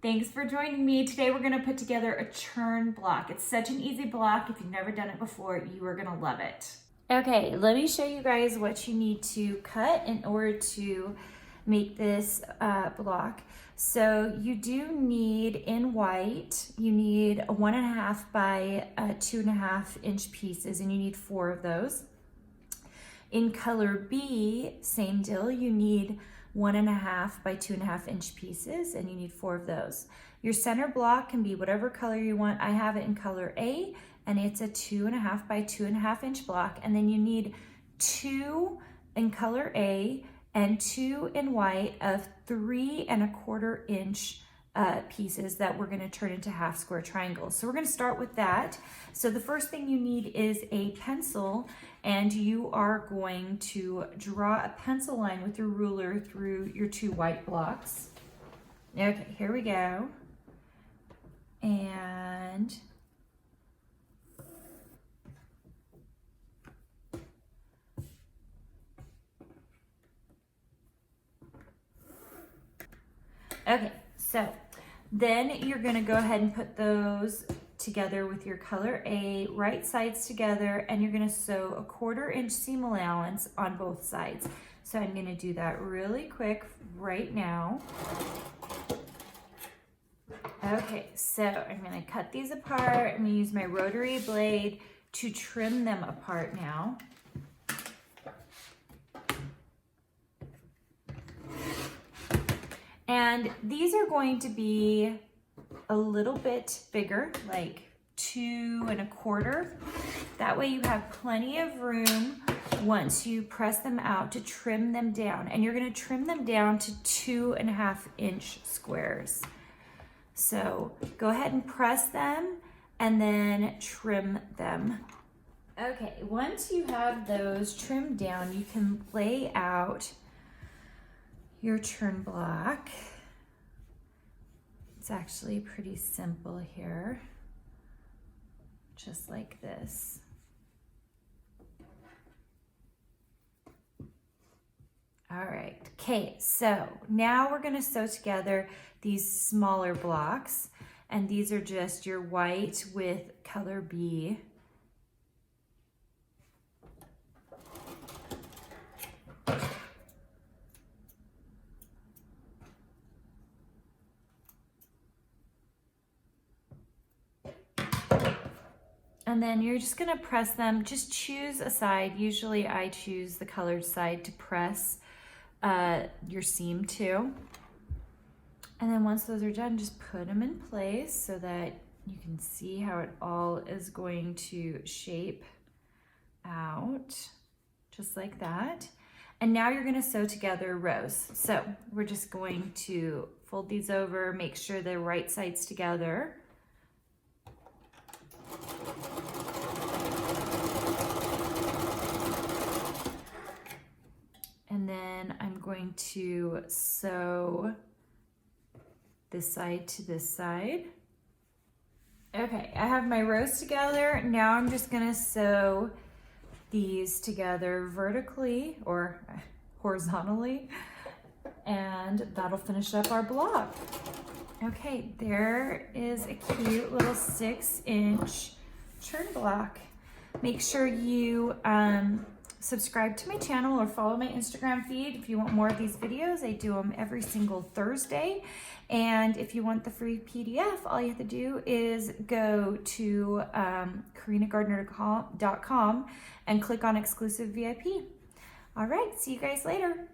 Thanks for joining me. Today we're gonna put together a churn block. It's such an easy block. If you've never done it before, you are gonna love it. Okay, let me show you guys what you need to cut in order to make this block. So you do need, in white, you need a 1.5 by 2.5 inch pieces, and you need 4 of those. In color B, same deal, you need 1.5 by 2.5 inch pieces, and you need 4 of those. Your center block can be whatever color you want. I have it in color A, and it's a 2.5 by 2.5 inch block. And then you need 2 in color A and 2 in white of 3.25 inch pieces that we're gonna turn into half square triangles. So we're gonna start with that. So the first thing you need is a pencil, and you are going to draw a pencil line with your ruler through your 2 white blocks. Okay, here we go. And okay, so then you're gonna go ahead and put those together with your color A, right sides together, and you're gonna sew a 1/4 inch seam allowance on both sides. So I'm gonna do that really quick right now. Okay, so I'm gonna cut these apart. I'm gonna use my rotary blade to trim them apart now. And these are going to be a little bit bigger, like 2.25. That way you have plenty of room once you press them out to trim them down. And you're gonna trim them down to 2.5 inch squares. So go ahead and press them and then trim them. Okay, once you have those trimmed down, you can lay out your churn block. It's actually pretty simple here, just like this. All right, okay, so now we're gonna sew together these smaller blocks, and these are just your white with color B. And then you're just gonna press them, just choose a side. Usually I choose the colored side to press your seam to. And then once those are done, just put them in place so that you can see how it all is going to shape out, just like that. And now you're gonna sew together rows. So we're just going to fold these over, make sure they're right sides together. And then I'm going to sew this side to this side. Okay, I have my rows together. Now I'm just gonna sew these together vertically or horizontally, and that'll finish up our block. Okay, there is a cute little 6 inch churn block. Make sure you subscribe to my channel or follow my Instagram feed if you want more of these videos. I do them every single Thursday. And if you want the free PDF, all you have to do is go to karinagardner.com and click on exclusive VIP. All right, see you guys later.